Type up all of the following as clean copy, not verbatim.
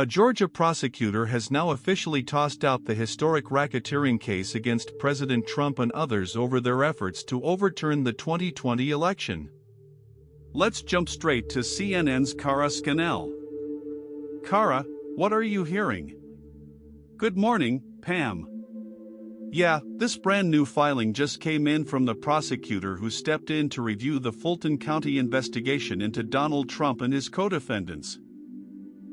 A Georgia prosecutor has now officially tossed out the historic racketeering case against President Trump and others over their efforts to overturn the 2020 election. Let's jump straight to CNN's Cara Scannell. Cara, what are you hearing? Good morning, Pam. Yeah, this brand new filing just came in from the prosecutor who stepped in to review the Fulton County investigation into Donald Trump and his co-defendants.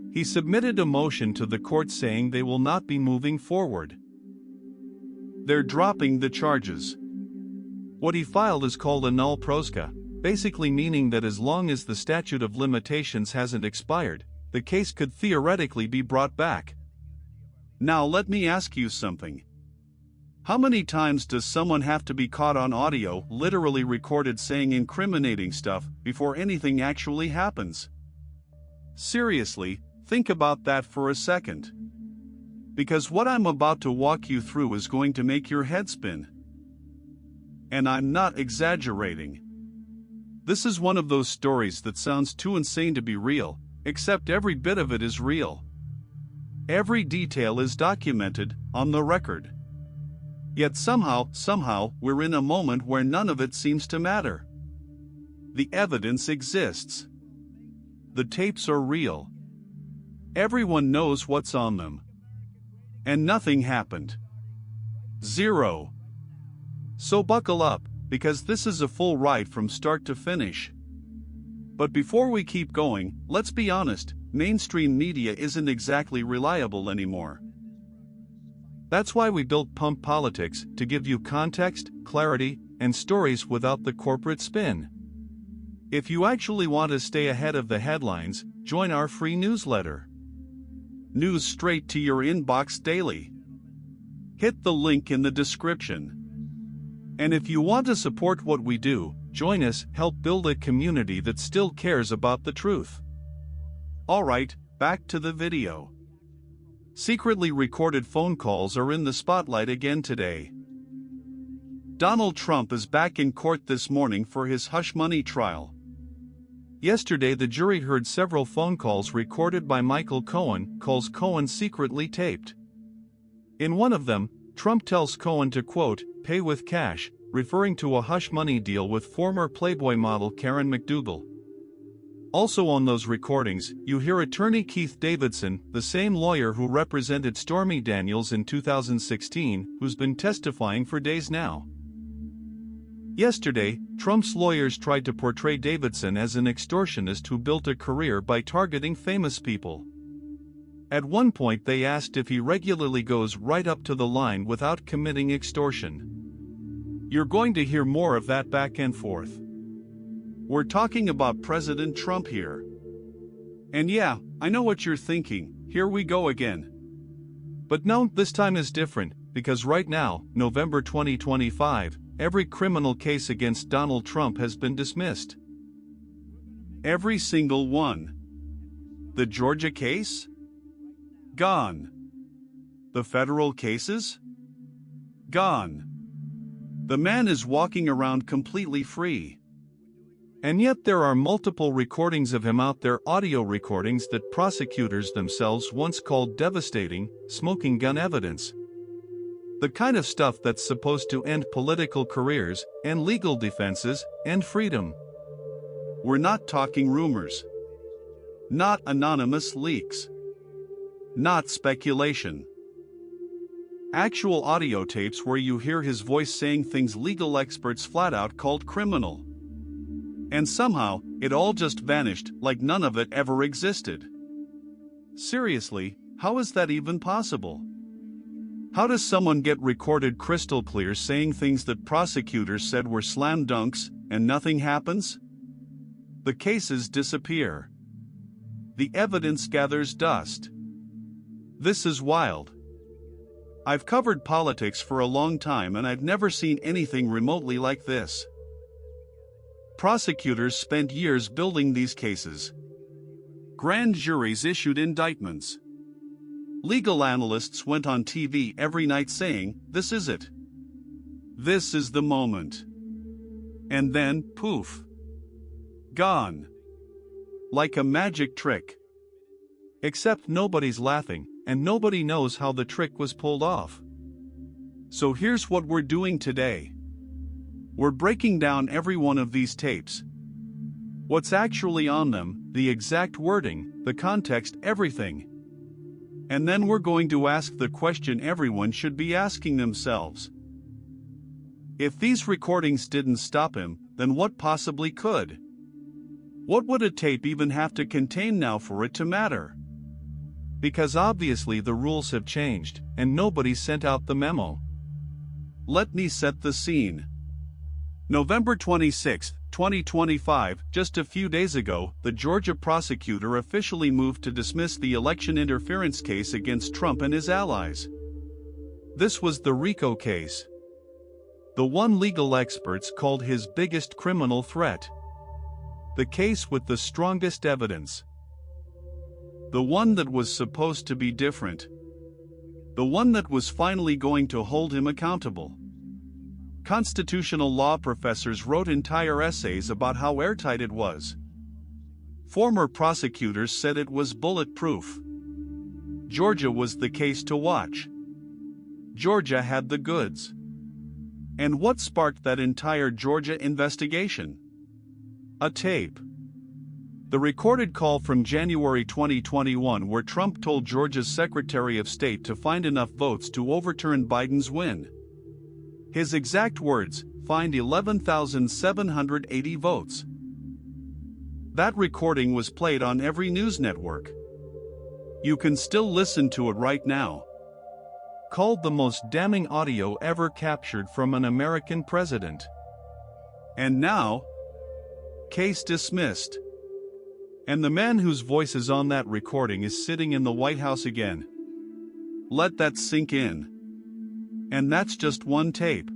He submitted a motion to the court saying they will not be moving forward. They're dropping the charges. What he filed is called a null proska, basically meaning that as long as the statute of limitations hasn't expired, the case could theoretically be brought back. Now let me ask you something. How many times does someone have to be caught on audio, literally recorded saying incriminating stuff, before anything actually happens? Seriously, think about that for a second. Because what I'm about to walk you through is going to make your head spin. And I'm not exaggerating. This is one of those stories that sounds too insane to be real, except every bit of it is real. Every detail is documented, on the record. Yet somehow, we're in a moment where none of it seems to matter. The evidence exists. The tapes are real. Everyone knows what's on them. And nothing happened. Zero. So buckle up, because this is a full ride from start to finish. But before we keep going, let's be honest, mainstream media isn't exactly reliable anymore. That's why we built Pump Politics, to give you context, clarity, and stories without the corporate spin. If you actually want to stay ahead of the headlines, join our free newsletter. News straight to your inbox daily. Hit the link in the description. And if you want to support what we do, join us, help build a community that still cares about the truth. Alright, back to the video. Secretly recorded phone calls are in the spotlight again today. Donald Trump is back in court this morning for his hush money trial. Yesterday the jury heard several phone calls recorded by Michael Cohen, calls Cohen secretly taped. In one of them, Trump tells Cohen to quote, pay with cash, referring to a hush money deal with former Playboy model Karen McDougal. Also on those recordings, you hear attorney Keith Davidson, the same lawyer who represented Stormy Daniels in 2016, who's been testifying for days now. Yesterday, Trump's lawyers tried to portray Davidson as an extortionist who built a career by targeting famous people. At one point they asked if he regularly goes right up to the line without committing extortion. You're going to hear more of that back and forth. We're talking about President Trump here. And yeah, I know what you're thinking, here we go again. But no, this time is different, because right now, November 2025, every criminal case against Donald Trump has been dismissed. Every single one. The Georgia case? Gone. The federal cases? Gone. The man is walking around completely free. And yet there are multiple recordings of him out there, audio recordings that prosecutors themselves once called devastating, smoking gun evidence. The kind of stuff that's supposed to end political careers, and legal defenses, and freedom. We're not talking rumors. Not anonymous leaks. Not speculation. Actual audio tapes where you hear his voice saying things legal experts flat out called criminal. And somehow, it all just vanished like none of it ever existed. Seriously, how is that even possible? How does someone get recorded crystal clear saying things that prosecutors said were slam dunks, and nothing happens? The cases disappear. The evidence gathers dust. This is wild. I've covered politics for a long time and I've never seen anything remotely like this. Prosecutors spent years building these cases. Grand juries issued indictments. Legal analysts went on TV every night saying, this is it. This is the moment. And then, poof. Gone. Like a magic trick. Except nobody's laughing, and nobody knows how the trick was pulled off. So here's what we're doing today. We're breaking down every one of these tapes. What's actually on them, the exact wording, the context, everything. And then we're going to ask the question everyone should be asking themselves. If these recordings didn't stop him, then what possibly could? What would a tape even have to contain now for it to matter? Because obviously the rules have changed, and nobody sent out the memo. Let me set the scene. November 26, 2025, just a few days ago, the Georgia prosecutor officially moved to dismiss the election interference case against Trump and his allies. This was the RICO case. The one legal experts called his biggest criminal threat. The case with the strongest evidence. The one that was supposed to be different. The one that was finally going to hold him accountable. Constitutional law professors wrote entire essays about how airtight it was. Former prosecutors said it was bulletproof. Georgia was the case to watch. Georgia had the goods. And what sparked that entire Georgia investigation? A tape. The recorded call from January 2021 where Trump told Georgia's Secretary of State to find enough votes to overturn Biden's win. His exact words, find 11,780 votes. That recording was played on every news network. You can still listen to it right now. Called the most damning audio ever captured from an American president. And now, case dismissed. And the man whose voice is on that recording is sitting in the White House again. Let that sink in. And that's just one tape.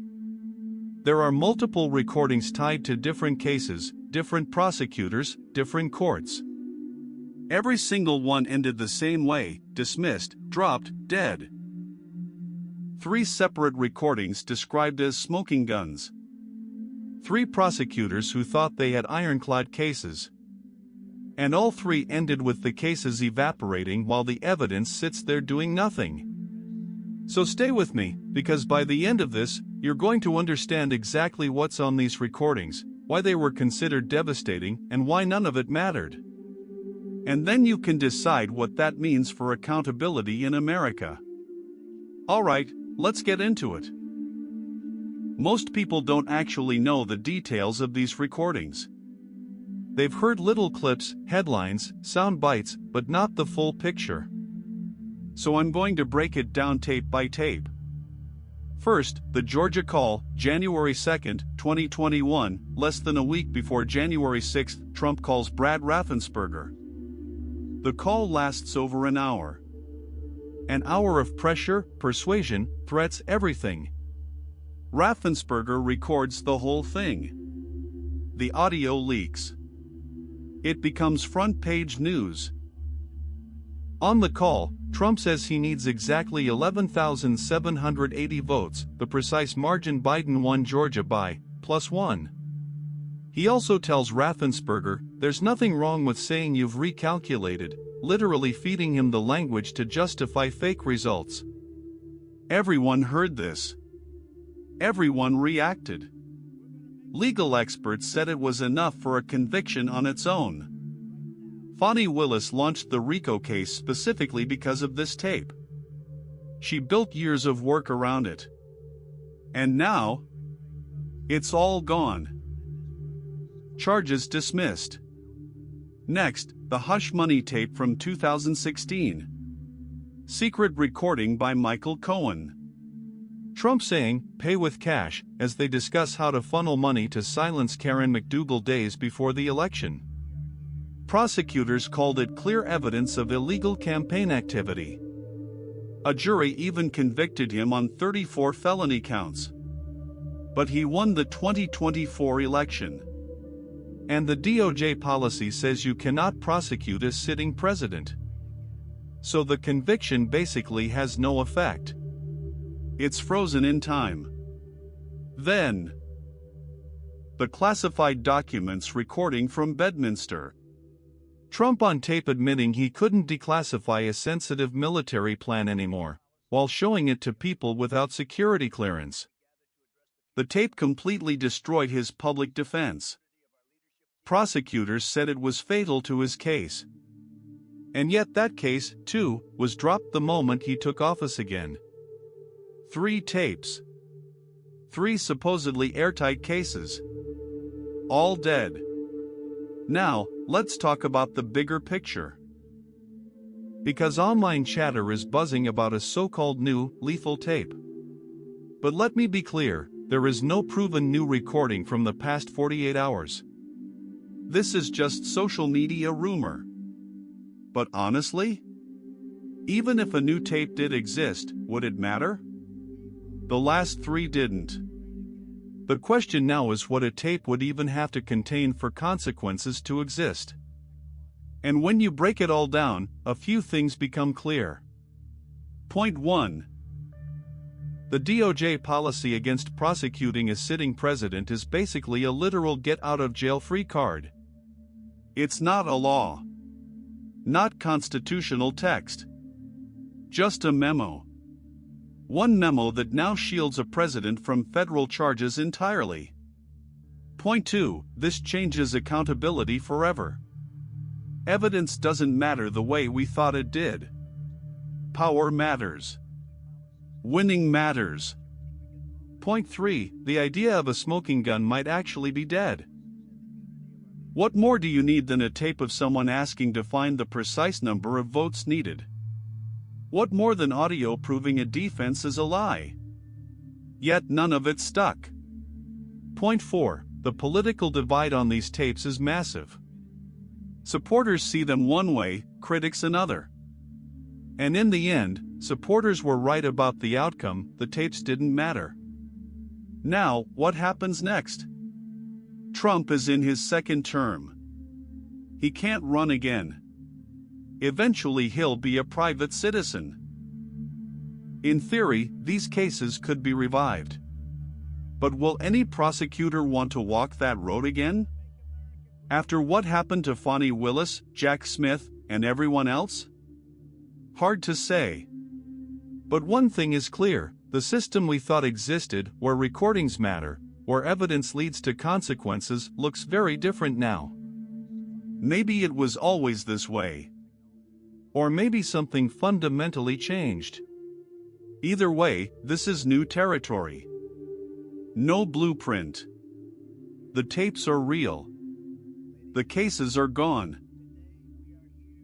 There are multiple recordings tied to different cases, different prosecutors, different courts. Every single one ended the same way, dismissed, dropped, dead. 3 separate recordings described as smoking guns. 3 prosecutors who thought they had ironclad cases. And all 3 ended with the cases evaporating while the evidence sits there doing nothing. So stay with me, because by the end of this, you're going to understand exactly what's on these recordings, why they were considered devastating, and why none of it mattered. And then you can decide what that means for accountability in America. Alright, let's get into it. Most people don't actually know the details of these recordings. They've heard little clips, headlines, sound bites, but not the full picture. So I'm going to break it down tape by tape. First, the Georgia call, January 2, 2021, less than a week before January 6, Trump calls Brad Raffensperger. The call lasts over an hour. An hour of pressure, persuasion, threats, everything. Raffensperger records the whole thing. The audio leaks. It becomes front-page news. On the call, Trump says he needs exactly 11,780 votes, the precise margin Biden won Georgia by, +1. He also tells Raffensperger, there's nothing wrong with saying you've recalculated, literally feeding him the language to justify fake results. Everyone heard this. Everyone reacted. Legal experts said it was enough for a conviction on its own. Fani Willis launched the RICO case specifically because of this tape. She built years of work around it. And now, it's all gone. Charges dismissed. Next, the hush money tape from 2016. Secret recording by Michael Cohen. Trump saying, pay with cash, as they discuss how to funnel money to silence Karen McDougal days before the election. Prosecutors called it clear evidence of illegal campaign activity. A jury even convicted him on 34 felony counts. But he won the 2024 election. And the DOJ policy says you cannot prosecute a sitting president. So the conviction basically has no effect. It's frozen in time. Then, the classified documents recording from Bedminster. Trump on tape admitting he couldn't declassify a sensitive military plan anymore, while showing it to people without security clearance. The tape completely destroyed his public defense. Prosecutors said it was fatal to his case. And yet that case, too, was dropped the moment he took office again. 3 tapes. 3 supposedly airtight cases. All dead. Now, let's talk about the bigger picture. Because online chatter is buzzing about a so-called new, lethal tape. But let me be clear, there is no proven new recording from the past 48 hours. This is just social media rumor. But honestly, even if a new tape did exist, would it matter? The last 3 didn't. The question now is what a tape would even have to contain for consequences to exist. And when you break it all down, a few things become clear. Point 1. The DOJ policy against prosecuting a sitting president is basically a literal get-out-of-jail-free card. It's not a law. Not constitutional text. Just a memo. One memo that now shields a president from federal charges entirely. Point 2. This changes accountability forever. Evidence doesn't matter the way we thought it did. Power matters. Winning matters. Point 3. The idea of a smoking gun might actually be dead. What more do you need than a tape of someone asking to find the precise number of votes needed? What more than audio proving a defense is a lie? Yet none of it stuck. Point 4. The political divide on these tapes is massive. Supporters see them one way, critics another. And in the end, supporters were right about the outcome, the tapes didn't matter. Now, what happens next? Trump is in his 2nd term. He can't run again. Eventually he'll be a private citizen. In theory, these cases could be revived. But will any prosecutor want to walk that road again? After what happened to Fani Willis, Jack Smith, and everyone else? Hard to say. But one thing is clear, the system we thought existed, where recordings matter, where evidence leads to consequences, looks very different now. Maybe it was always this way. Or maybe something fundamentally changed. Either way, this is new territory. No blueprint. The tapes are real. The cases are gone.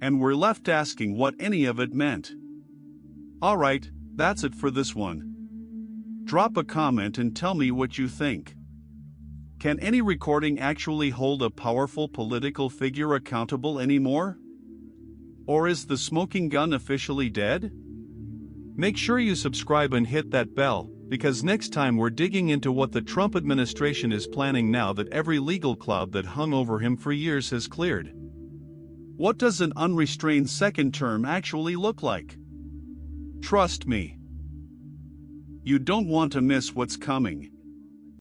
And we're left asking what any of it meant. Alright, that's it for this one. Drop a comment and tell me what you think. Can any recording actually hold a powerful political figure accountable anymore? Or is the smoking gun officially dead? Make sure you subscribe and hit that bell, because next time we're digging into what the Trump administration is planning now that every legal cloud that hung over him for years has cleared. What does an unrestrained 2nd term actually look like? Trust me. You don't want to miss what's coming.